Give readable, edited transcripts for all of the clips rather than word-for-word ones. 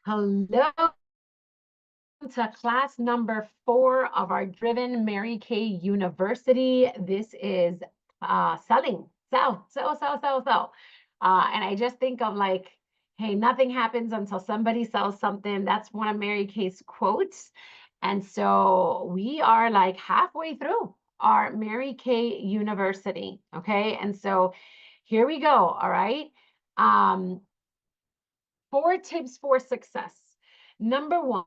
Hello to class number 4 of our Driven Mary Kay University. This is selling, sell. And I just think of like, hey, nothing happens until somebody sells something. That's one of Mary Kay's quotes. And so we are like halfway through our Mary Kay University. Okay. And so here we go. All right. Um, 4 tips for success. Number 1,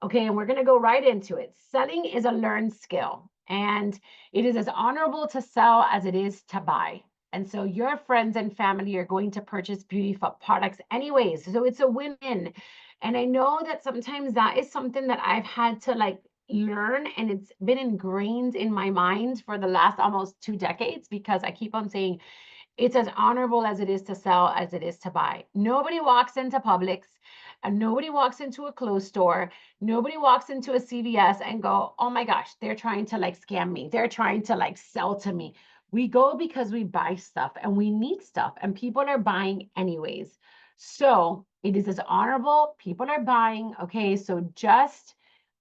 okay, and we're going to go right into it. Selling is a learned skill, and it is as honorable to sell as it is to buy. And so your friends and family are going to purchase beauty products anyways. So it's a win-win. And I know that sometimes that is something that I've had to like learn, and it's been ingrained in my mind for the last almost 2 decades because I keep on saying it's as honorable as it is to sell as it is to buy. Nobody walks into Publix and nobody walks into a clothes store. Nobody walks into a CVS and go, oh my gosh, they're trying to like scam me. They're trying to like sell to me. We go because we buy stuff and we need stuff and people are buying anyways. So it is as honorable. People are buying. Okay. So just,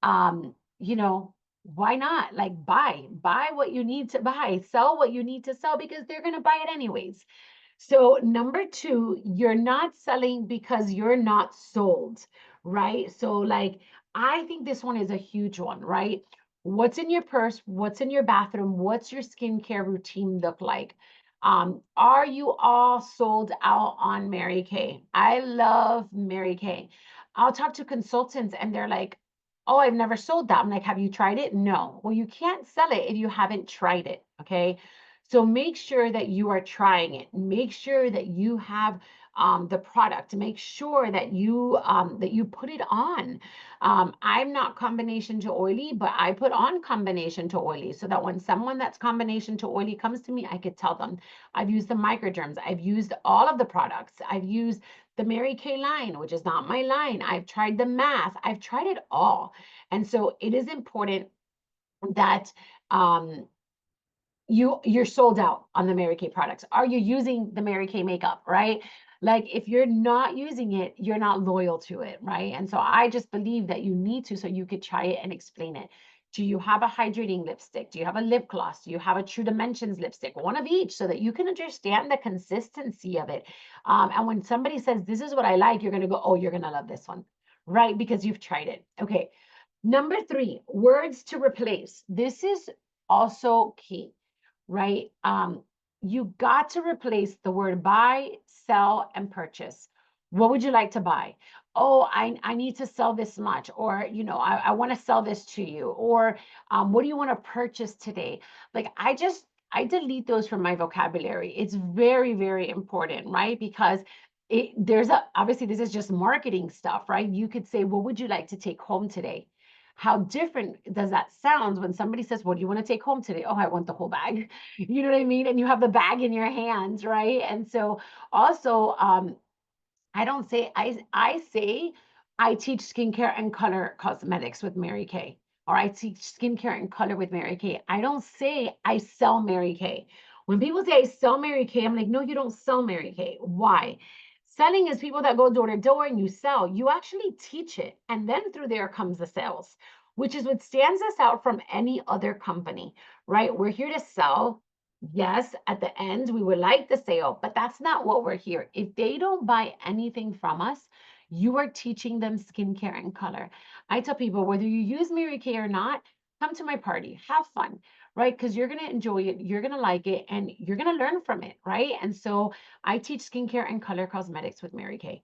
you know, why not? Like buy what you need to buy, sell what you need to sell because they're going to buy it anyways. So number 2, you're not selling because you're not sold, right? So like, I think this one is a huge one, right? What's in your purse? What's in your bathroom? What's your skincare routine look like? Are you all sold out on Mary Kay? I love Mary Kay. I'll talk to consultants and they're like, oh, I've never sold that. I'm like, have you tried it? No. Well, you can't sell it if you haven't tried it. Okay. So make sure that you are trying it. Make sure that you have the product. Make sure that you put it on. I'm not combination to oily, but I put on combination to oily so that when someone that's combination to oily comes to me, I could tell them I've used the microderms. I've used all of the products. I've used the Mary Kay line, which is not my line. I've tried the mask. I've tried it all. And so it is important that um, you're sold out on the Mary Kay products. Are you using the Mary Kay makeup, right? Like if you're not using it, you're not loyal to it, right? And so I just believe that you need to so you could try it and explain it. Do you have a hydrating lipstick? Do you have a lip gloss? Do you have a True Dimensions lipstick? One of each so that you can understand the consistency of it. And when somebody says, this is what I like, you're going to go, oh, you're going to love this one, right? Because you've tried it. Okay. Number 3, words to replace. This is also key, right? You got to replace the word buy, sell, and purchase. What would you like to buy? Oh, I need to sell this much, or I want to sell this to you, or what do you want to purchase today? Like I delete those from my vocabulary. It's very, very important, right? Because obviously this is just marketing stuff, right? You could say, what would you like to take home today? How different does that sound when somebody says, what do you want to take home today? Oh, I want the whole bag. You know what I mean? And you have the bag in your hands, right? And so also, I don't say, I say, I teach skincare and color cosmetics with Mary Kay, or I teach skincare and color with Mary Kay. I don't say I sell Mary Kay. When people say I sell Mary Kay, I'm like, no, you don't sell Mary Kay. Why? Selling is people that go door to door and you sell. You actually teach it. And then through there comes the sales, which is what stands us out from any other company, right? We're here to sell. Yes, at the end, we would like the sale, but that's not what we're here. If they don't buy anything from us, you are teaching them skincare and color. I tell people, whether you use Mary Kay or not, come to my party, have fun, right? Because you're going to enjoy it, you're going to like it, and you're going to learn from it, right? And so I teach skincare and color cosmetics with Mary Kay.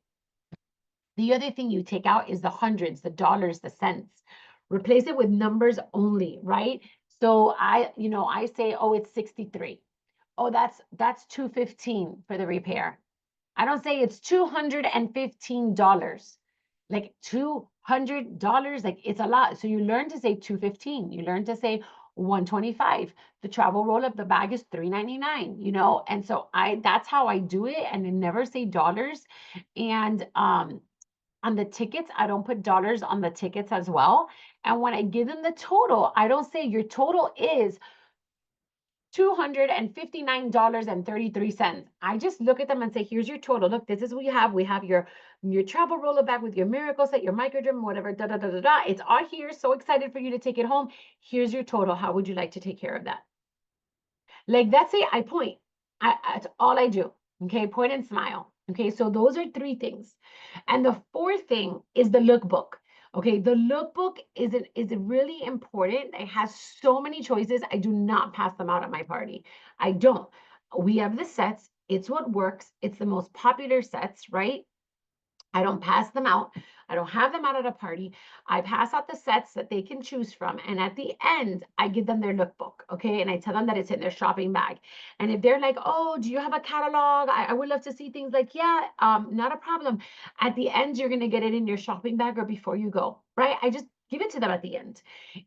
The other thing you take out is the hundreds, the dollars, the cents. Replace it with numbers only, right? So I say, oh, it's 63. Oh, that's 215 for the repair. I don't say it's $215. Like $200, like it's a lot. So you learn to say 215. You learn to say 125. The travel roll of the bag is $3.99, and so that's how I do it, and I never say dollars. And on the tickets, I don't put dollars on the tickets as well. And when I give them the total, I don't say your total is $259.33. I just look at them and say, here's your total. Look, this is what you have. We have your travel roller bag with your miracle set, your microdderm, whatever, da da da da da. It's all here. So excited for you to take it home. Here's your total. How would you like to take care of that? Like that's it. I point. That's all I do. Okay, point and smile. Okay, so those are three things. And the fourth thing is the lookbook. Okay, the lookbook is really important. It has so many choices. I do not pass them out at my party. I don't. We have the sets. It's what works. It's the most popular sets, right? I don't pass them out. I don't have them out at a party. I pass out the sets that they can choose from. And at the end, I give them their lookbook. Okay. And I tell them that it's in their shopping bag. And if they're like, oh, do you have a catalog? I would love to see things like, yeah, not a problem. At the end, you're going to get it in your shopping bag or before you go, right? I just give it to them at the end.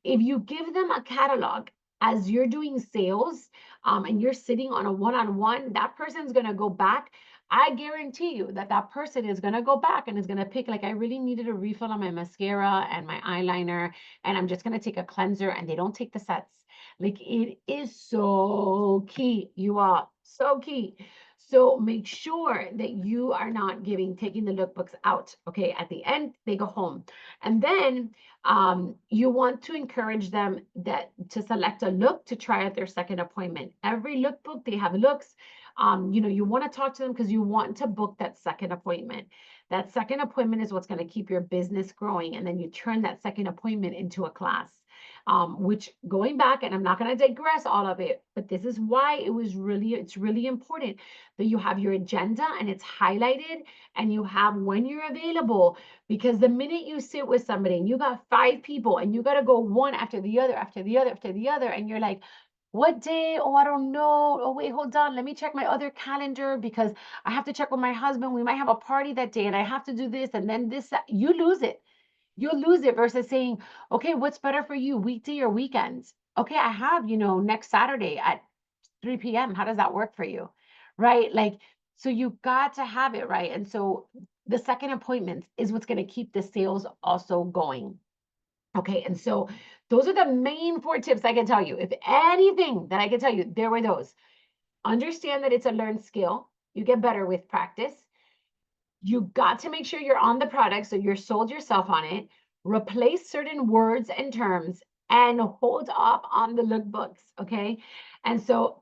If you give them a catalog, as you're doing sales and you're sitting on a one-on-one, that person's going to go back. I guarantee you that that person is going to go back and is going to pick, like, I really needed a refill on my mascara and my eyeliner, and I'm just going to take a cleanser, and they don't take the sets. Like, it is so key. You are so key. So make sure that you are not taking the lookbooks out. Okay. At the end, they go home. And then you want to encourage them to select a look to try at their second appointment. Every lookbook, they have looks. You want to talk to them because you want to book that second appointment. That second appointment is what's going to keep your business growing. And then you turn that second appointment into a class. Which, going back, and I'm not going to digress all of it, but this is why it's really important that you have your agenda and it's highlighted and you have when you're available, because the minute you sit with somebody and you got 5 people and you got to go one after the other, after the other, after the other, and you're like, what day? Oh, I don't know. Oh, wait, hold on. Let me check my other calendar because I have to check with my husband. We might have a party that day and I have to do this and then this. You lose it. You'll lose it versus saying, okay, what's better for you, weekday or weekends? Okay, I have, next Saturday at 3 p.m. How does that work for you? Right? Like, so you got to have it, right? And so the second appointment is what's going to keep the sales also going. Okay, and so those are the main 4 tips I can tell you. If anything that I can tell you, there were those. Understand that it's a learned skill. You get better with practice. You got to make sure you're on the product, so you're sold yourself on it. Replace certain words and terms and hold off on the lookbooks, okay? And so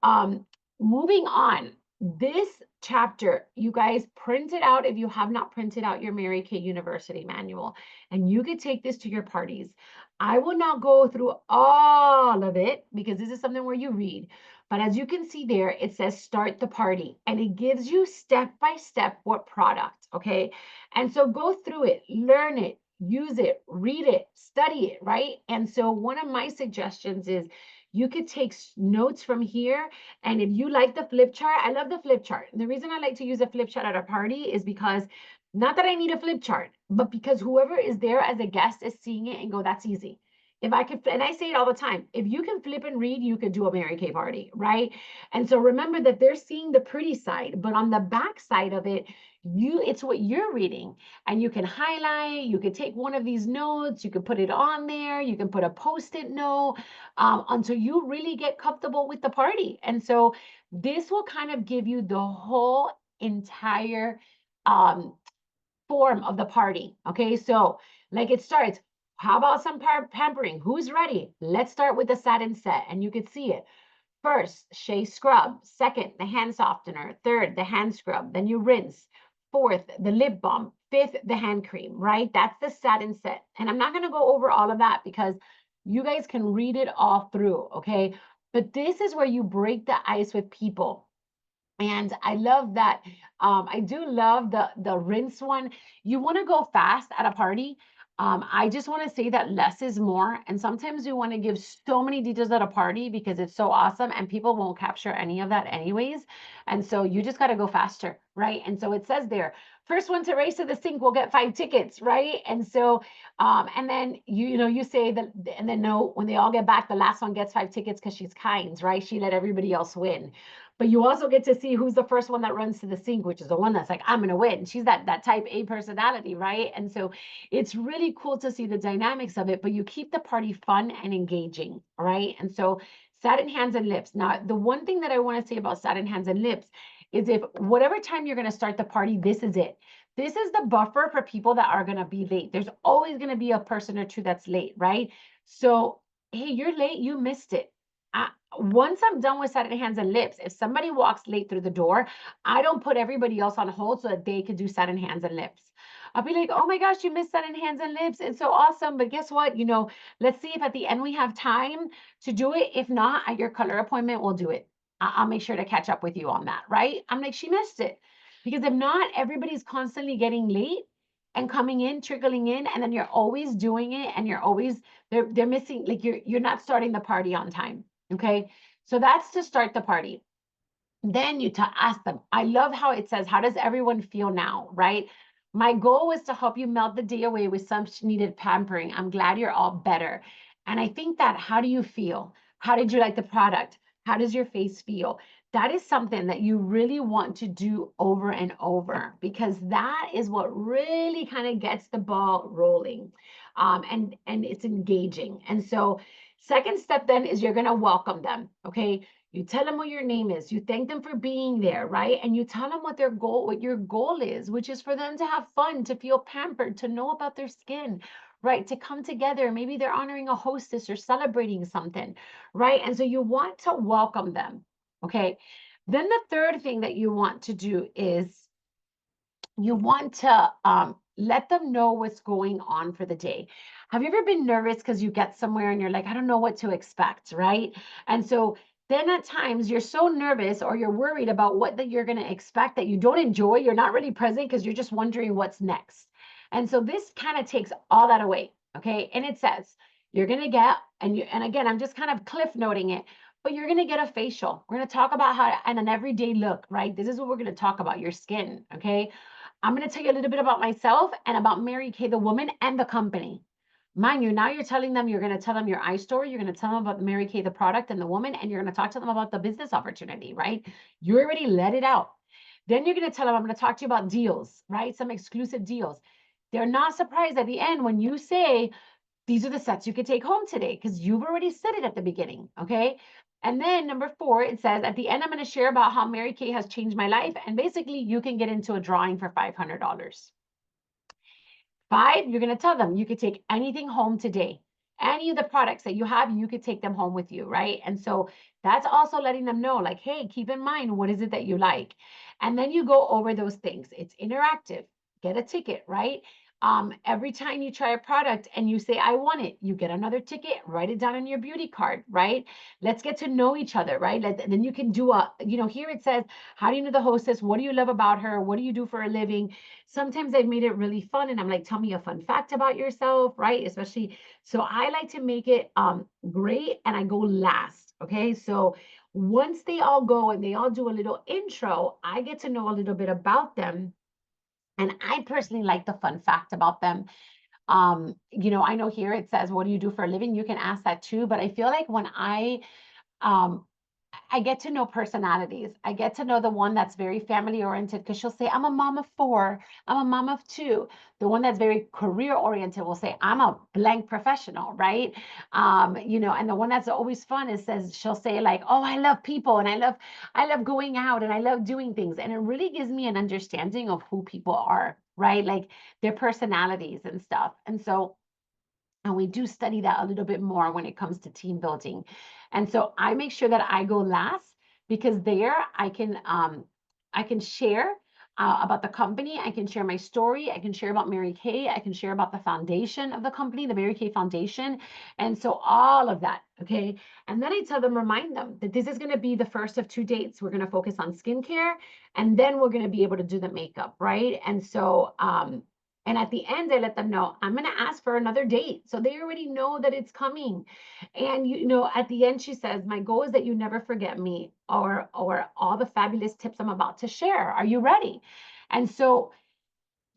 moving on, this chapter, you guys print it out if you have not printed out your Mary Kay University manual, and you could take this to your parties. I will not go through all of it because this is something where you read. But as you can see there, it says start the party and it gives you step by step what product, okay? And so go through it, learn it, use it, read it, study it, right? And so one of my suggestions is you could take notes from here. And if you like the flip chart, I love the flip chart. The reason I like to use a flip chart at a party is because not that I need a flip chart, but because whoever is there as a guest is seeing it and go, that's easy. If I could, and I say it all the time, if you can flip and read, you could do a Mary Kay party, right? And so remember that they're seeing the pretty side, but on the back side of it, it's what you're reading, and you can highlight, you could take one of these notes, you can put it on there, you can put a post-it note until you really get comfortable with the party. And so this will kind of give you the whole entire um, form of the party. Okay, so like it starts. How about some pampering? Who's ready? Let's start with the satin set, and you can see it. First, shea scrub. Second, the hand softener. Third, the hand scrub. Then you rinse. Fourth, the lip balm. Fifth, the hand cream, right? That's the satin set. And I'm not going to go over all of that because you guys can read it all through, okay? But this is where you break the ice with people. And I love that. I do love the rinse one. You want to go fast at a party. I just want to say that less is more. And sometimes we want to give so many details at a party because it's so awesome and people won't capture any of that anyways. And so you just got to go faster, right? And so it says there, first one to race to the sink will get 5 tickets, right? And so, and then you say that, and then no, when they all get back, the last one gets 5 tickets because she's kind, right? She let everybody else win. But you also get to see who's the first one that runs to the sink, which is the one that's like, I'm going to win. She's that type A personality, right? And so it's really cool to see the dynamics of it, but you keep the party fun and engaging, right? And so satin hands and lips. Now, the one thing that I want to say about satin hands and lips is if whatever time you're going to start the party, this is it. This is the buffer for people that are going to be late. There's always going to be a person or two that's late, right? So, hey, you're late, you missed it. Once I'm done with satin hands and lips, if somebody walks late through the door, I don't put everybody else on hold so that they could do satin hands and lips. I'll be like, oh my gosh, you missed satin hands and lips. It's so awesome. But guess what? Let's see if at the end we have time to do it. If not, at your color appointment, we'll do it. I'll make sure to catch up with you on that, right? I'm like, she missed it. Because if not, everybody's constantly getting late and coming in, trickling in, and then you're always doing it and you're always they're missing, like you're not starting the party on time. Okay. So that's to start the party. Then you to ask them. I love how it says, how does everyone feel now? Right. My goal was to help you melt the day away with some needed pampering. I'm glad you're all better. And I think that, how do you feel? How did you like the product? How does your face feel? That is something that you really want to do over and over, because that is what really kind of gets the ball rolling. And it's engaging. And so second step then is you're going to welcome them. Okay. You tell them what your name is. You thank them for being there, right? And you tell them what your goal is, which is for them to have fun, to feel pampered, to know about their skin, right? To come together. Maybe they're honoring a hostess or celebrating something, right? And so you want to welcome them, okay? Then the third thing that you want to do is you want to let them know what's going on for the day. Have you ever been nervous because you get somewhere and you're like, I don't know what to expect, right? And so then at times you're so nervous or you're worried about what that you're going to expect that you don't enjoy. You're not really present because you're just wondering what's next. And so this kind of takes all that away, okay? And it says you're going to get, and again, I'm just kind of cliff noting it, but you're going to get a facial. We're going to talk about how and an everyday look, right? This is what we're going to talk about, your skin, okay? I'm going to tell you a little bit about myself and about Mary Kay, the woman, and the company. Mind you, now you're telling them, you're going to tell them your eye story. You're going to tell them about Mary Kay, the product, and the woman, and you're going to talk to them about the business opportunity, right? You already let it out. Then you're going to tell them, I'm going to talk to you about deals, right? Some exclusive deals. They're not surprised at the end when you say, these are the sets you could take home today, because you've already said it at the beginning, okay? And then number 4, it says, at the end, I'm going to share about how Mary Kay has changed my life. And basically, you can get into a drawing for $500. 5, you're going to tell them you could take anything home today. Any of the products that you have, you could take them home with you, right? And so that's also letting them know, like, hey, keep in mind, what is it that you like? And then you go over those things. It's interactive. Get a ticket, right? Every time you try a product and you say, I want it, you get another ticket, write it down on your beauty card, right? Let's get to know each other, right? Then you can do here it says, how do you know the hostess? What do you love about her? What do you do for a living? Sometimes I've made it really fun and I'm like, tell me a fun fact about yourself, right? Especially, so I like to make it great, and I go last, okay? So once they all go and they all do a little intro, I get to know a little bit about them. And I personally like the fun fact about them. I know here it says, what do you do for a living? You can ask that too, but I feel like when um, I get to know personalities. I get to know the one that's very family oriented, because she'll say, I'm a mom of 4, I'm a mom of 2. The one that's very career oriented will say, I'm a blank professional, right? And the one that's always fun she'll say like, oh, I love people and I love going out and I love doing things. And it really gives me an understanding of who people are, right? Like their personalities and stuff. And we do study that a little bit more when it comes to team building. And so I make sure that I go last, because there I can share about the company. I can share my story. I can share about Mary Kay. I can share about the foundation of the company, the Mary Kay Foundation. And so all of that, okay? And then I tell them, remind them that this is going to be the first of 2 dates. We're going to focus on skincare, and then we're going to be able to do the makeup, right? And so and at the end, I let them know, I'm going to ask for another date. So they already know that it's coming. And, at the end, she says, my goal is that you never forget me or all the fabulous tips I'm about to share. Are you ready? And so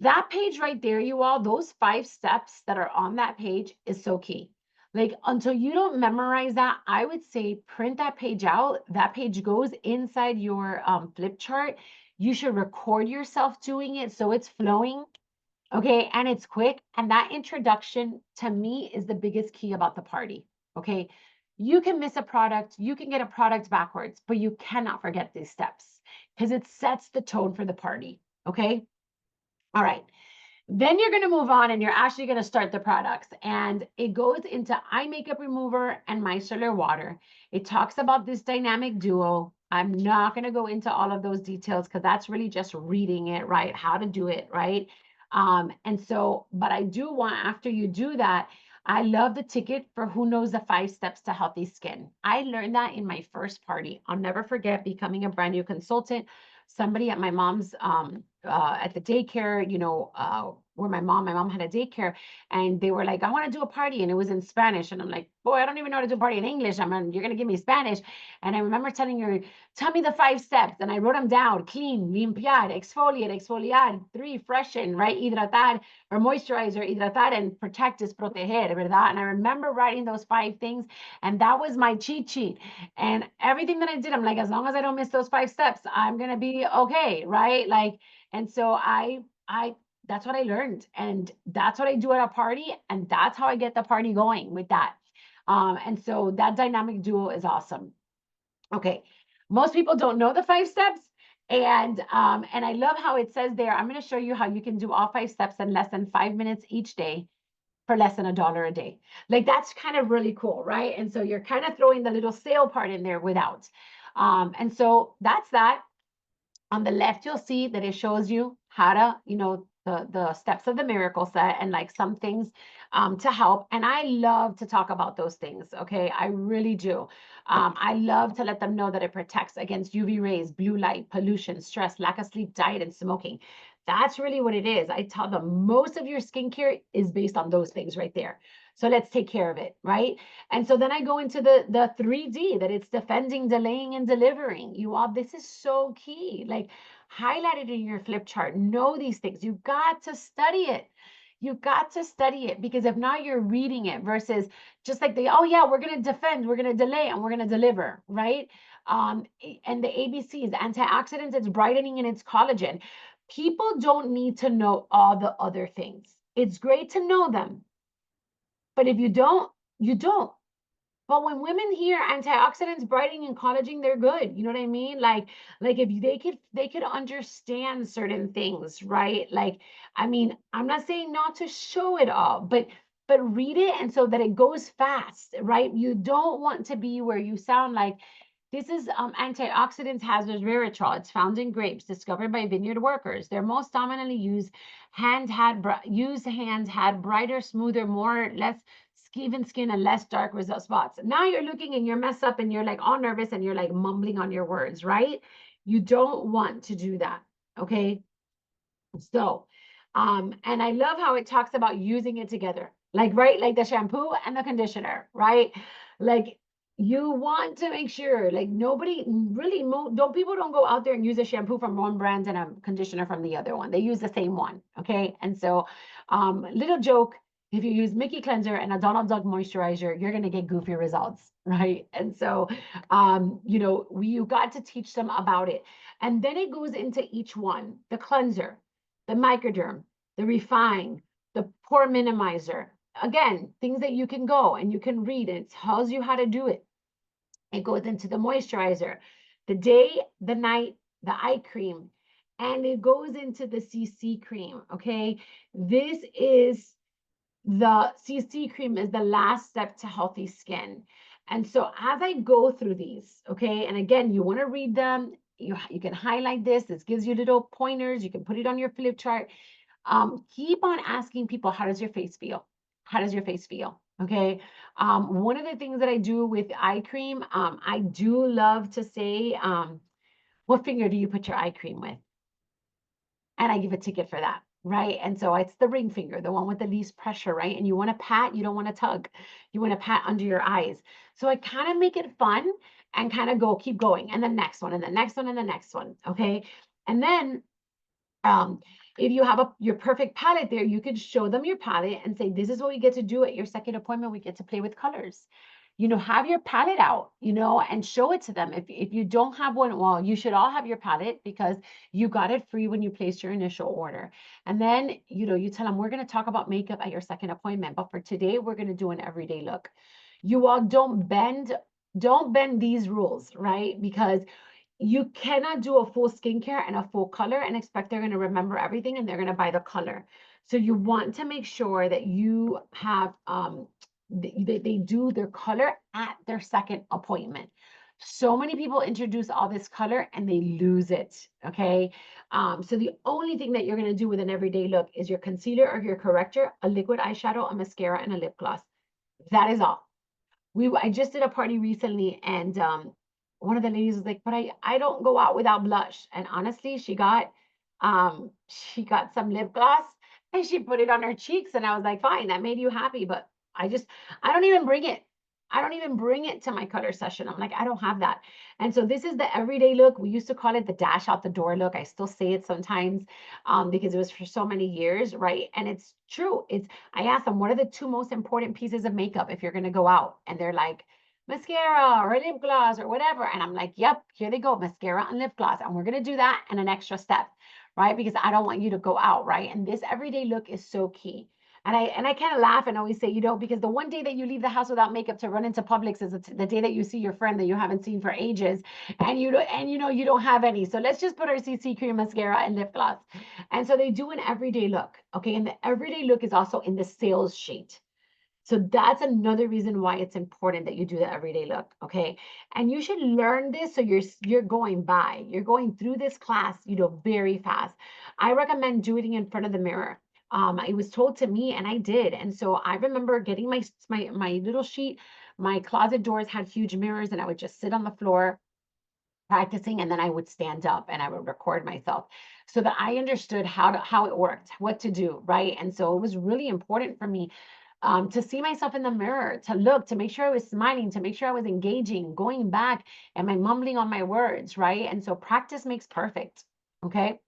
that page right there, you all, those 5 steps that are on that page is so key. Like until you don't memorize that, I would say print that page out. That page goes inside your flip chart. You should record yourself doing it so it's flowing. Okay, and it's quick. And that introduction to me is the biggest key about the party. Okay, You can miss a product, you can get a product backwards, but you cannot forget these steps because it sets the tone for the party. Okay. All right. Then you're going to move on and you're actually going to start the products. And it goes into eye makeup remover and micellar water. It talks about this dynamic duo. I'm not going to go into all of those details because that's really just reading it, right? How to do it, right? And so, but I do want, after you do that, I love the ticket for who knows the 5 steps to healthy skin. I learned that in my first party. I'll never forget becoming a brand new consultant. Somebody at my mom's at the daycare, where my mom had a daycare, and they were like, I want to do a party, and it was in Spanish. And I'm like, boy, I don't even know how to do a party in English. You're gonna give me Spanish. And I remember telling her, tell me the 5 steps. And I wrote them down: clean, limpiar, exfoliate, exfoliar, 3, freshen, right? Hidratar or moisturizer, hidratar, and protect is proteger, ¿verdad? And I remember writing those 5 things, and that was my cheat sheet. And everything that I did, I'm like, as long as I don't miss those 5 steps, I'm gonna be okay, right? Like, and so I that's what I learned, and that's what I do at a party, and that's how I get the party going with that. And so that dynamic duo is awesome. Okay, most people don't know the 5 steps, and I love how it says there. I'm going to show you how you can do all 5 steps in less than 5 minutes each day for less than $1 a day. Like that's kind of really cool, right? And so you're kind of throwing the little sale part in there without. And so that's that. On the left, you'll see that it shows you how to, the steps of the miracle set and like some things to help. And I love to talk about those things. Okay. I really do. I love to let them know that it protects against UV rays, blue light, pollution, stress, lack of sleep, diet, and smoking. That's really what it is. I tell them most of your skincare is based on those things right there. So let's take care of it, right? And so then I go into the 3D, that it's defending, delaying, and delivering. You all, this is so key. Like highlight it in your flip chart. Know these things. You got to study it. You got to study it, because if not, you're reading it versus just like oh yeah, we're gonna defend, we're gonna delay, and we're gonna deliver, right? And the ABCs, antioxidants, it's brightening and it's collagen. People don't need to know all the other things. It's great to know them, but if you don't, you don't. But when women hear antioxidants, brightening, and collagen, they're good. You know what I mean? Like if they could understand certain things, right? Like, I mean, I'm not saying not to show it all, but read it, and so that it goes fast, right? You don't want to be where you sound like this is antioxidants hazardous resveratrol. It's found in grapes, discovered by vineyard workers. They're most dominantly used hands had brighter, smoother, more less even skin and less dark result spots. Now you're looking and you're messed up and you're like all nervous and you're like mumbling on your words, right? You don't want to do that. Okay. So, and I love how it talks about using it together, like, right, like the shampoo and the conditioner, right? Like, you want to make sure, like, nobody really, people don't go out there and use a shampoo from one brand and a conditioner from the other one. They use the same one, okay? And so, little joke, if you use Mickey cleanser and a Donald Duck moisturizer, you're gonna get goofy results, right? And so, you got to teach them about it. And then it goes into each one: the cleanser, the microderm, the refine, the pore minimizer. Again, things that you can go and you can read, and it tells you how to do it. It goes into the moisturizer, the day, the night, the eye cream, and it goes into the CC cream. Okay. The CC cream is the last step to healthy skin. And so as I go through these, okay, and again, you want to read them, you can highlight this. This gives you little pointers. You can put it on your flip chart. Keep on asking people, how does your face feel? How does your face feel? Okay. One of the things that I do with eye cream, I do love to say, what finger do you put your eye cream with? And I give a ticket for that, right? And so it's the ring finger, the one with the least pressure, right? And you want to pat, you don't want to tug. You want to pat under your eyes. So I kind of make it fun and kind of keep going. And the next one, and the next one, and the next one. Okay. And then if you have your perfect palette there, you can show them your palette and say, this is what we get to do at your second appointment. We get to play with colors. Have your palette out, and show it to them. If you don't have one, well, you should all have your palette because you got it free when you placed your initial order. And then, you tell them, we're going to talk about makeup at your second appointment, but for today, we're going to do an everyday look. You all don't bend these rules, right? Because you cannot do a full skincare and a full color and expect they're going to remember everything and they're going to buy the color. So you want to make sure that you have they do their color at their second appointment. So many people introduce all this color and they lose it. Okay. So the only thing that you're going to do with an everyday look is your concealer or your corrector, a liquid eyeshadow, a mascara, and a lip gloss. That is all. I just did a party recently, and one of the ladies was like, but I don't go out without blush. And honestly, she got some lip gloss and she put it on her cheeks, and I was like, fine, that made you happy, but I just I don't even bring it. I don't even bring it to my color session. I'm like, I don't have that. And so this is the everyday look. We used to call it the dash out the door look. I still say it sometimes because it was for so many years, right? And it's true. I asked them, what are the two most important pieces of makeup if you're going to go out? And they're like, mascara or lip gloss or whatever. And I'm like, yep, here they go, mascara and lip gloss. And we're going to do that and an extra step, right? Because I don't want you to go out, right? And this everyday look is so key. And I kind of laugh and always say, because the one day that you leave the house without makeup to run into Publix is the day that you see your friend that you haven't seen for ages, and you don't have any. So let's just put our CC cream, mascara, and lip gloss. And so they do an everyday look, okay? And the everyday look is also in the sales sheet. So that's another reason why it's important that you do the everyday look, okay? And you should learn this so you're going through this class, very fast. I recommend doing it in front of the mirror. It was told to me and I did. And so I remember getting my little sheet. My closet doors had huge mirrors and I would just sit on the floor practicing, and then I would stand up and I would record myself so that I understood how it worked, what to do, right? And so it was really important for me to see myself in the mirror, to look, to make sure I was smiling, to make sure I was engaging, going back, and I mumbling on my words, right? And so practice makes perfect. Okay.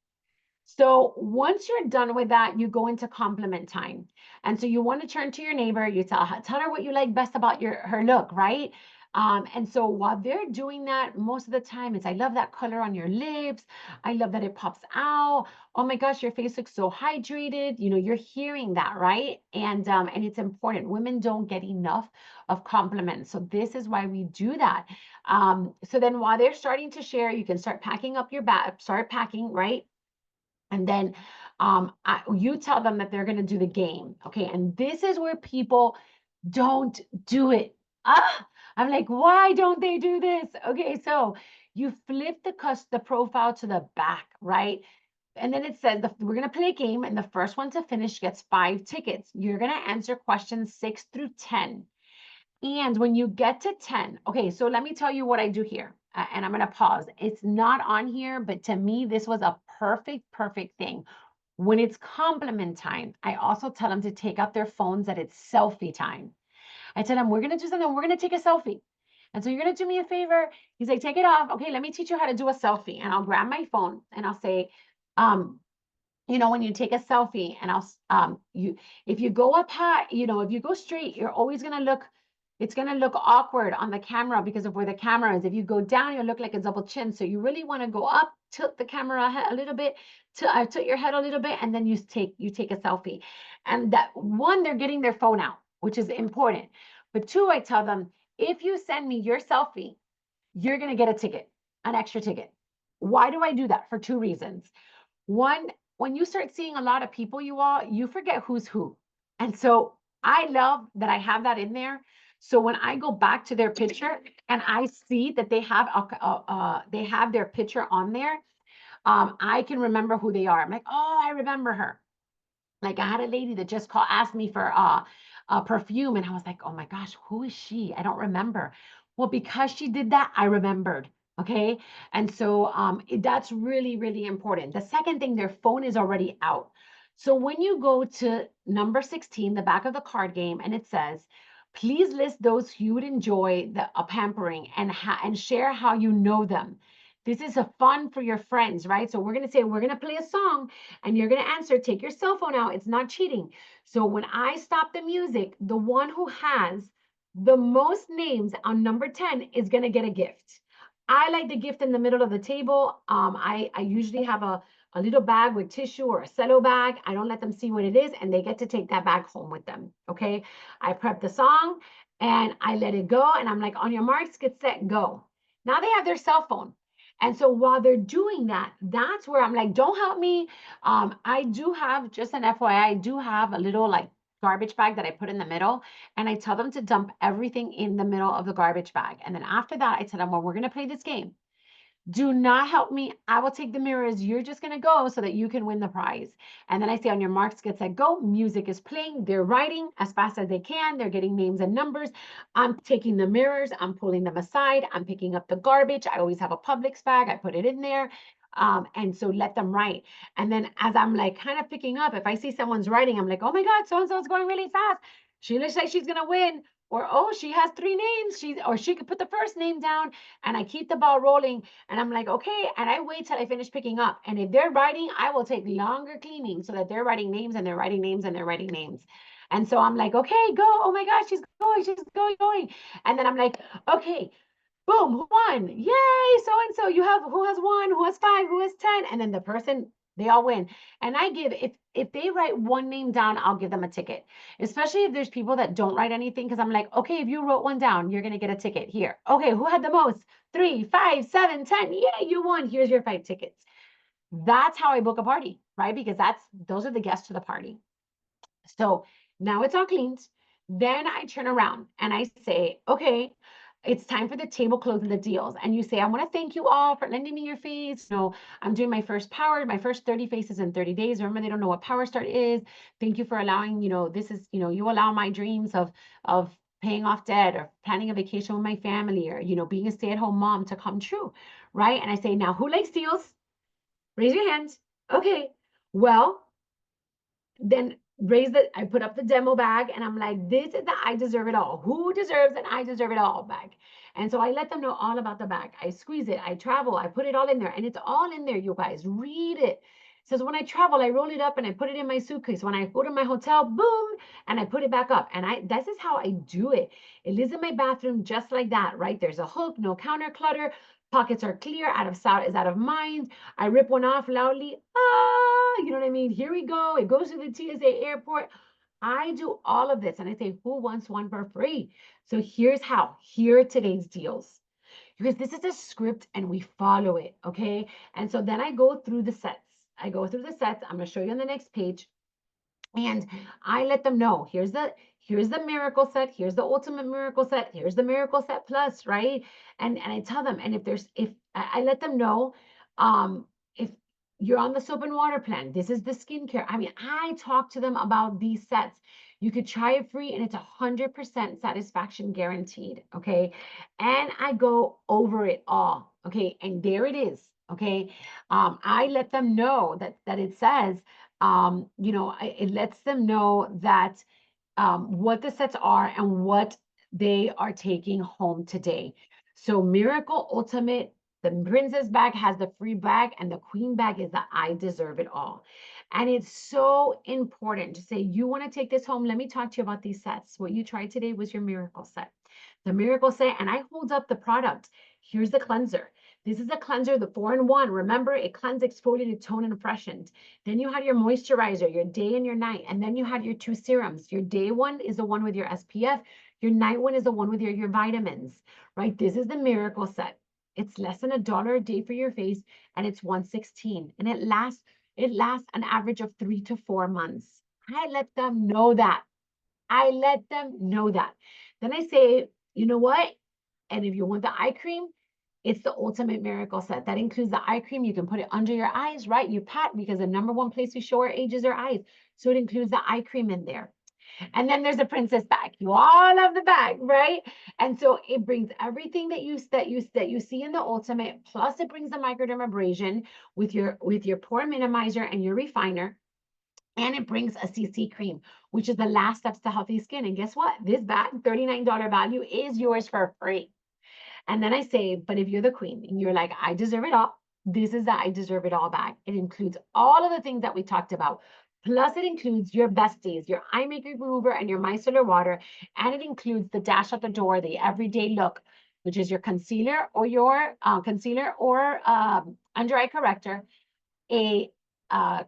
So once you're done with that, you go into compliment time. And so you want to turn to your neighbor, you tell her what you like best about her look, right? And so while they're doing that, most of the time it's, I love that color on your lips. I love that it pops out. Oh my gosh, your face looks so hydrated. You're hearing that, right? And it's important. Women don't get enough of compliments. So this is why we do that. So then while they're starting to share, you can start packing up your bag, start packing, right? And then you tell them that they're going to do the game. Okay. And this is where people don't do it. I'm like, why don't they do this? Okay. So you flip the profile to the back, right? And then it says we're going to play a game, and the first one to finish gets 5 tickets. You're going to answer questions 6 through 10. And when you get to 10, okay, so let me tell you what I do here. And I'm going to pause. It's not on here, but to me, this was a perfect thing. When it's compliment time, I also tell them to take out their phones that it's selfie time. I tell them, we're going to do something. We're going to take a selfie. And so you're going to do me a favor. He's like, take it off. Okay, let me teach you how to do a selfie. And I'll grab my phone and I'll say, when you take a selfie and if you go up high, if you go straight, you're always going to look, it's going to look awkward on the camera because of where the camera is. If you go down, you'll look like a double chin. So you really want to go up, tilt the camera a little bit, tilt your head a little bit, and then you take a selfie. And that one, they're getting their phone out, which is important. But two, I tell them, if you send me your selfie, you're going to get a ticket, an extra ticket. Why do I do that? For 2 reasons. One, when you start seeing a lot of people, you forget who's who. And so I love that I have that in there. So when I go back to their picture and I see that they have their picture on there, I can remember who they are. I'm like, oh, I remember her. Like I had a lady that just asked me for a perfume, and I was like, oh my gosh, who is she? I don't remember. Well, because she did that, I remembered. Okay. And so that's really important. The second thing, their phone is already out. So when you go to number 16, the back of the card game, and it says, please list those you would enjoy the pampering and share how you know them. This is a fun for your friends, right? So we're going to say, we're going to play a song and you're going to answer, take your cell phone out. It's not cheating. So when I stop the music, the one who has the most names on number 10 is going to get a gift. I like the gift in the middle of the table. I usually have a little bag with tissue or a cello bag. I don't let them see what it is, and they get to take that bag home with them. Okay. I prep the song and I let it go. And I'm like, on your marks, get set, go. Now they have their cell phone. And so while they're doing that, that's where I'm like, don't help me. I do have, just an FYI, I do have a little like garbage bag that I put in the middle, and I tell them to dump everything in the middle of the garbage bag. And then after that, I tell them, well, we're going to play this game. Do not help me. I will take the mirrors. You're just going to go so that you can win the prize. And then I say, on your marks, get set, go. Music is playing. They're writing as fast as they can. They're getting names and numbers. I'm taking the mirrors. I'm pulling them aside. I'm picking up the garbage. I always have a Publix bag. I put it in there. And so let them write. And then as I'm like kind of picking up, if I see someone's writing, I'm like, oh my God, so-and-so's going really fast. She looks like she's going to win. Or, oh, she has 3 names. Or she could put the first name down. And I keep the ball rolling. And I'm like, okay. And I wait till I finish picking up. And if they're writing, I will take longer cleaning so that they're writing names and they're writing names and they're writing names. And so I'm like, okay, go. Oh my gosh, she's going. And then I'm like, okay, boom, who won? Yay, so and so. You have who has 1, who has 5, who has 10. And then the person, they all win. And I give, if they write one name down, I'll give them a ticket. Especially if there's people that don't write anything, because I'm like, okay, if you wrote one down, you're gonna get a ticket here. Okay, who had the most? 3, 5, 7, 10. Yeah, you won. Here's your 5 tickets. That's how I book a party, right? Because those are the guests to the party. So now it's all cleaned. Then I turn around and I say, okay, it's time for the table closing the deals. And you say, I want to thank you all for lending me your face. You know, I'm doing my first 30 faces in 30 days. Remember, they don't know what Power Start is. Thank you for allowing, this is, you allow my dreams of paying off debt or planning a vacation with my family or, being a stay-at-home mom to come true. Right. And I say, now who likes deals? Raise your hand. Okay. Well, then I put up the demo bag and I'm like, this is the I deserve it all. Who deserves an I deserve it all bag? And so I let them know all about the bag. I squeeze it, I travel, I put it all in there, and it's all in there, you guys. Read it. It says when I travel, I roll it up and I put it in my suitcase. When I go to my hotel, boom, and I put it back up. And this is how I do it. It lives in my bathroom just like that, right? There's a hook, no counter clutter. Pockets are clear, out of sight is out of mind. I rip one off loudly. You know what I mean? Here we go. It goes to the TSA airport. I do all of this and I say, who wants one for free? So here's how. Here are today's deals. Because this is a script and we follow it, okay? And so then I go through the sets. I'm going to show you on the next page. And I let them know, here's the miracle set, here's the ultimate miracle set, here's the miracle set plus, right? And I tell them, and if I let them know, if you're on the soap and water plan, this is the skincare. I mean, I talk to them about these sets. You could try it free and it's 100% satisfaction guaranteed, okay? And I go over it all, okay? And there it is, okay? I let them know that it says, it lets them know that what the sets are and what they are taking home today. So Miracle Ultimate, the Princess bag has the free bag, and the Queen bag is the I deserve it all. And it's so important to say, you want to take this home. Let me talk to you about these sets. What you tried today was your Miracle set. The Miracle set, and I hold up the product. Here's the cleanser. This is a cleanser, the 4-in-1. Remember, it cleansed, exfoliated, tone, and freshened. Then you had your moisturizer, your day and your night. And then you had your 2 serums. Your day one is the one with your SPF. Your night one is the one with your vitamins, right? This is the Miracle set. It's less than $1 a day for your face, and it's $116. And it lasts an average of 3 to 4 months. I let them know that. Then I say, you know what? And if you want the eye cream, it's the ultimate miracle set. That includes the eye cream. You can put it under your eyes, right? You pat, because the number one place we show our age is our eyes. So it includes the eye cream in there. And then there's a princess bag. You all love the bag, right? And so it brings everything that you see in the ultimate, plus it brings the microdermabrasion with your pore minimizer and your refiner. And it brings a CC cream, which is the last steps to healthy skin. And guess what? This bag, $39 value, is yours for free. And then I say, but if you're the queen and you're like, I deserve it all, this is the I deserve it all bag. It includes all of the things that we talked about. Plus it includes your besties, your eye makeup remover and your micellar water. And it includes the dash at the door, the everyday look, which is your concealer or under eye corrector, a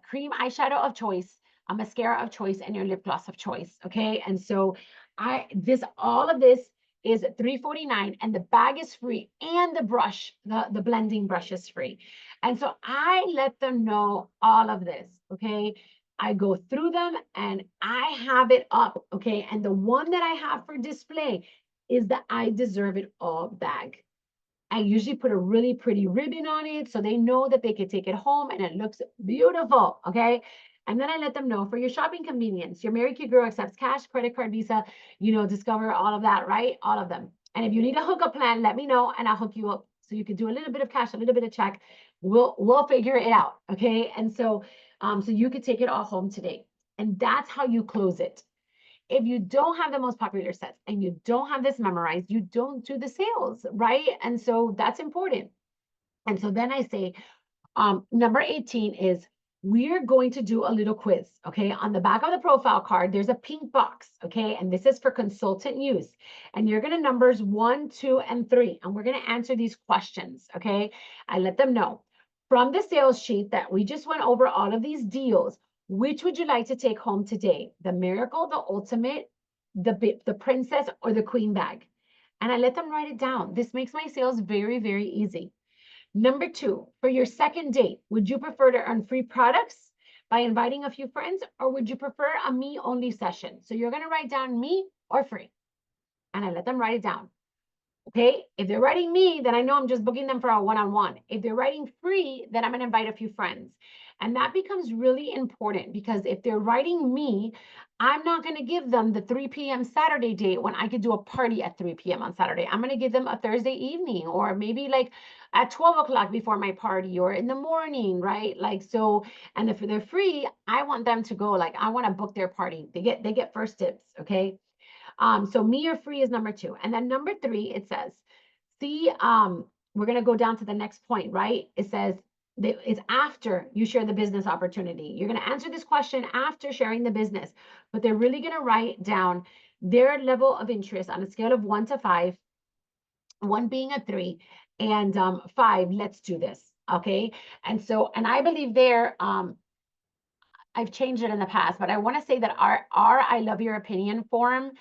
cream eyeshadow of choice, a mascara of choice and your lip gloss of choice. Okay. And so all of this is $3.49 and the bag is free and the brush, the blending brush is free. And so I let them know all of this. Okay. I go through them and I have it up. Okay. And the one that I have for display is the I Deserve It All bag. I usually put a really pretty ribbon on it so they know that they can take it home and it looks beautiful, okay? And then I let them know for your shopping convenience, your Mary Kay Girl accepts cash, credit card, Visa, Discover, all of that, right? All of them. And if you need a hookup plan, let me know and I'll hook you up. So you can do a little bit of cash, a little bit of check. We'll figure it out, okay? And so you could take it all home today. And that's how you close it. If you don't have the most popular sets and you don't have this memorized, you don't do the sales, right? And so that's important. And so then I say, number 18 is we're going to do a little quiz, okay? On the back of the profile card, there's a pink box, okay? And this is for consultant use. And you're going to numbers 1, 2, and 3. And we're going to answer these questions, okay? I let them know. From the sales sheet that we just went over all of these deals, which would you like to take home today? The Miracle, the Ultimate, the Princess, or the Queen bag? And I let them write it down. This makes my sales very, very easy. Number 2, for your second date, would you prefer to earn free products by inviting a few friends, or would you prefer a me-only session? So you're going to write down me or free. And I let them write it down. Okay, if they're writing me, then I know I'm just booking them for a one-on-one. If they're writing free, then I'm going to invite a few friends. And that becomes really important because if they're writing me, I'm not going to give them the 3 p.m. Saturday date when I could do a party at 3 p.m. on Saturday. I'm going to give them a Thursday evening or maybe like at 12 o'clock before my party or in the morning, right? Like so, and if they're free, I want them to go, like I want to book their party. They get first tips, okay? So me or free is number 2. And then number 3, it says, see, we're going to go down to the next point, right? It says it's after you share the business opportunity. You're going to answer this question after sharing the business, but they're really going to write down their level of interest on a scale of 1 to 5, 1 being a 3, and 5, let's do this. Okay. And so, and I believe I've changed it in the past, but I want to say that our I love your opinion form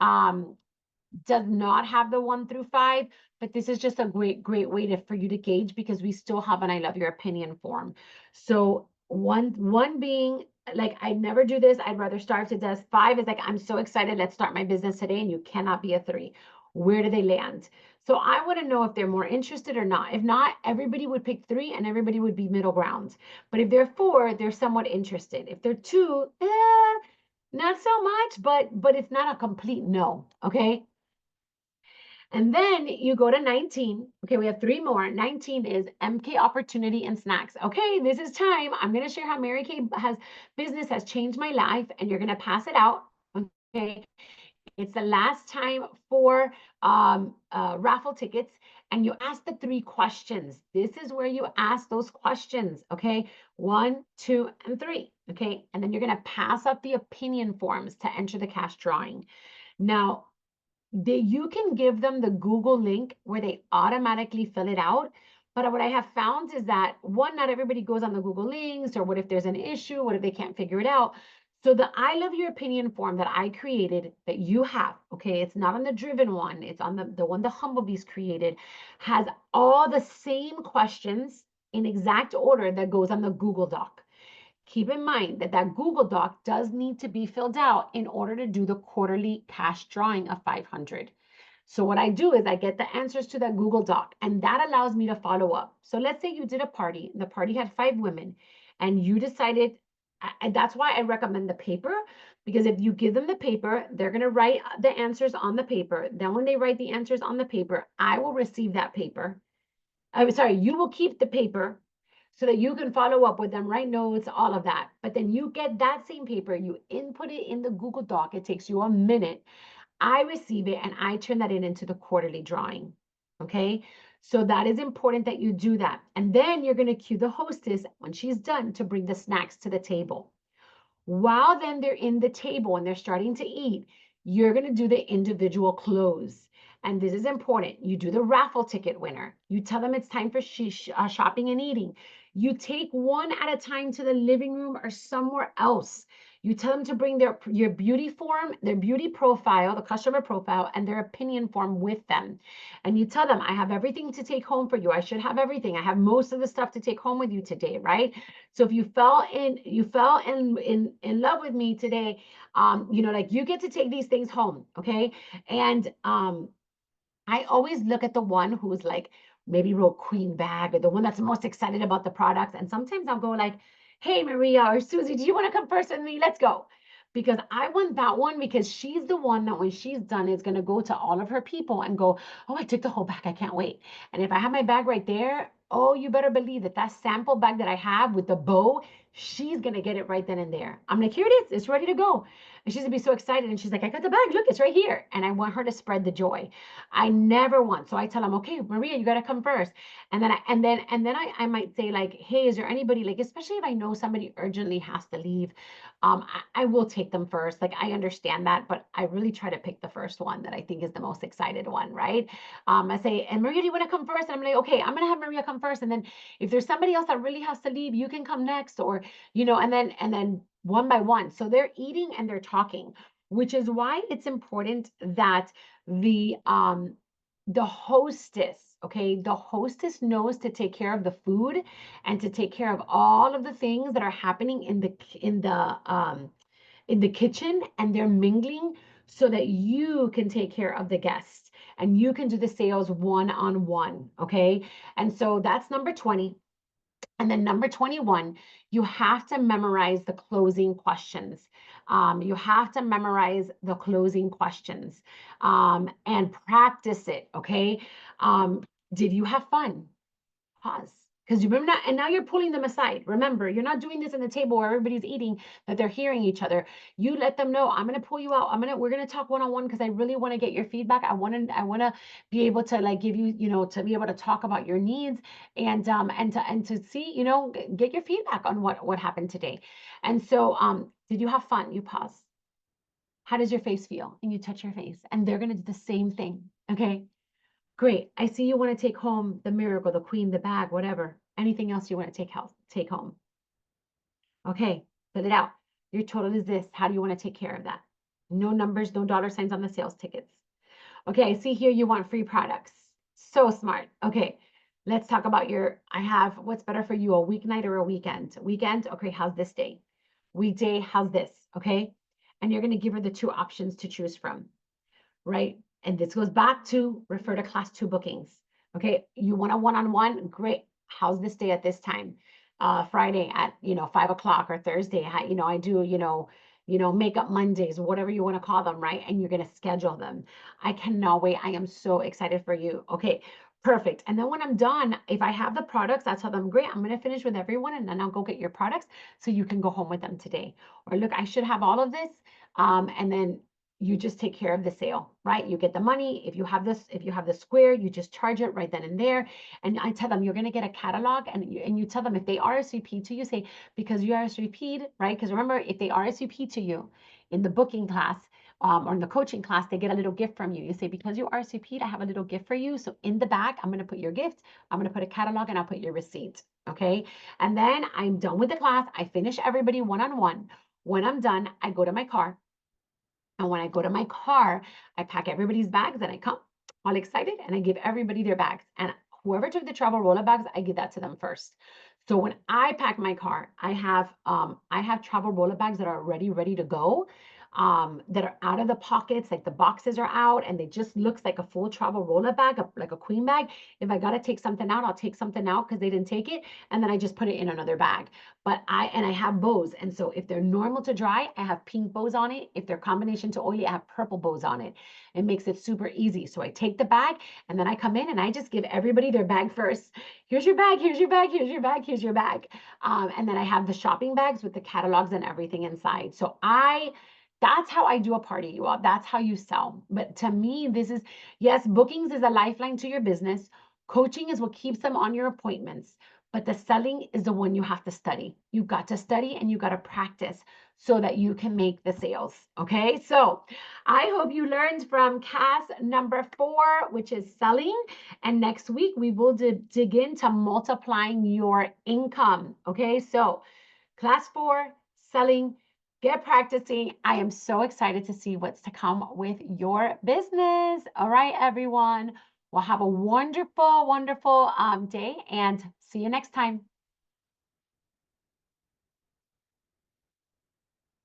does not have the 1 through 5, but this is just a great way for you to gauge because we still have an I love your opinion form. So one being like, I never do this. I'd rather starve to death. 5 is like, I'm so excited. Let's start my business today. And you cannot be a 3. Where do they land? So I want to know if they're more interested or not. If not, everybody would pick 3 and everybody would be middle ground. But if they're 4, they're somewhat interested. If they're 2, not so much, but it's not a complete no. Okay. And then you go to 19. Okay, we have 3 more. 19 is MK Opportunity and Snacks. Okay, this is time. I'm going to share how Mary Kay business has changed my life, and you're going to pass it out. Okay, it's the last time for raffle tickets, and you ask the 3 questions. This is where you ask those questions. Okay, 1, 2, and 3. Okay, and then you're going to pass up the opinion forms to enter the cash drawing. Now, you can give them the Google link where they automatically fill it out. But what I have found is that one, not everybody goes on the Google links, or what if there's an issue? What if they can't figure it out? So the I love your opinion form that I created that you have, okay, it's not on the Driven one, it's on the one the Humblebees created, has all the same questions in exact order that goes on the Google Doc. Keep in mind that that Google Doc does need to be filled out in order to do the quarterly cash drawing of 500. So what I do is I get the answers to that Google Doc, and that allows me to follow up. So let's say you did a party, the party had 5 women, and you decided, and that's why I recommend the paper, because if you give them the paper, they're going to write the answers on the paper. Then when they write the answers on the paper, I will receive that paper. I'm sorry, you will keep the paper so that you can follow up with them, write notes, all of that. But then you get that same paper, you input it in the Google Doc. It takes you a minute. I receive it and I turn that into the quarterly drawing. Okay. So that is important that you do that. And then you're going to cue the hostess when she's done to bring the snacks to the table. While then they're in the table and they're starting to eat, you're going to do the individual close. And this is important. You do the raffle ticket winner. You tell them it's time for shopping and eating. You take one at a time to the living room or somewhere else. You tell them to bring your beauty form, their beauty profile, the customer profile, and their opinion form with them. And you tell them, I have everything to take home for you. I should have everything. I have most of the stuff to take home with you today, right? So if you fell in love with me today, like you get to take these things home, okay? And I always look at the one who's like maybe real queen bag or the one that's most excited about the products. And sometimes I'll go like, hey, Maria or Susie, do you want to come first with me? Let's go. Because I want that one because she's the one that when she's done is going to go to all of her people and go, oh, I took the whole bag. I can't wait. And if I have my bag right there, oh, you better believe that that sample bag that I have with the bow, she's going to get it right then and there. I'm like, here it is. It's ready to go. And she's going to be so excited. And she's like, I got the bag. Look, it's right here. And I want her to spread the joy. I never want. So I tell them, okay, Maria, you got to come first. And then I might say like, hey, is there anybody like, especially if I know somebody urgently has to leave, I will take them first. Like I understand that, but I really try to pick the first one that I think is the most excited one, right? I say, and Maria, do you want to come first? And I'm like, okay, I'm gonna have Maria come first, and then if there's somebody else that really has to leave, you can come next, or and then one by one. So they're eating and they're talking, which is why it's important that the hostess, okay, the hostess knows to take care of the food and to take care of all of the things that are happening in the kitchen, and they're mingling so that you can take care of the guests and you can do the sales one-on-one, okay? And so that's number 20. And then number 21, you have to memorize the closing questions. You have to memorize the closing questions and practice it, okay? Did you have fun? Pause. Because you remember that, and now you're pulling them aside. Remember, you're not doing this in the table where everybody's eating, that they're hearing each other. You let them know, I'm gonna pull you out. We're gonna talk one-on-one because I really want to get your feedback. I wanna be able to like give you, to be able to talk about your needs and to see, get your feedback on what happened today. And so did you have fun? You pause. How does your face feel? And you touch your face, and they're gonna do the same thing. Okay. Great. I see you want to take home the miracle, the queen, the bag, whatever. Anything else you want to take home? Okay, fill it out. Your total is this. How do you want to take care of that? No numbers, no dollar signs on the sales tickets. Okay, I see here you want free products. So smart. Okay, let's talk about I have what's better for you, a weeknight or a weekend? Weekend, okay, how's this day? Weekday, how's this? Okay, and you're going to give her the two options to choose from, right? And this goes back to refer to class 2 bookings. Okay, you want a one-on-one? Great. How's this day at this time? Friday at 5 o'clock, or Thursday. I do makeup Mondays, whatever you want to call them, right? And you're gonna schedule them. I cannot wait. I am so excited for you. Okay, perfect. And then when I'm done, if I have the products, I'll tell them, great, I'm gonna finish with everyone, and then I'll go get your products so you can go home with them today. Or look, I should have all of this, and then you just take care of the sale, right? You get the money. If you have the square, you just charge it right then and there. And I tell them, you're going to get a catalog, and you tell them, if they RSVP to you, say, because you RSVP'd, right? Because remember, if they RSVP to you in the booking class, or in the coaching class, they get a little gift from you. You say, because you RSVP'd, I have a little gift for you. So in the back, I'm going to put your gift, I'm going to put a catalog, and I'll put your receipt. Okay. And then I'm done with the class. I finish everybody one-on-one. When I'm done, I go to my car. And when I go to my car, I pack everybody's bags and I come all excited and I give everybody their bags. And whoever took the travel roller bags, I give that to them first. So when I pack my car, I have travel roller bags that are already ready to go, that are out of the pockets, like the boxes are out, and they just looks like a full travel roller bag, like a queen bag. If I gotta take something out, I'll take something out because they didn't take it, and then I just put it in another bag. But I have bows, and so if they're normal to dry, I have pink bows on it. If they're combination to oily, I have purple bows on it. It makes it super easy. So I take the bag, and then I come in and I just give everybody their bag first. Here's your bag, here's your bag, here's your bag, here's your bag. And then I have the shopping bags with the catalogs and everything inside. So that's how I do a party, you all. That's how you sell. But to me, yes, bookings is a lifeline to your business. Coaching is what keeps them on your appointments. But the selling is the one you have to study. You've got to study and you got to practice so that you can make the sales. Okay, so I hope you learned from class number 4, which is selling. And next week, we will dig into multiplying your income. Okay, so class 4, selling. Get practicing. I am so excited to see what's to come with your business. All right, everyone. Well, have a wonderful, wonderful day and see you next time.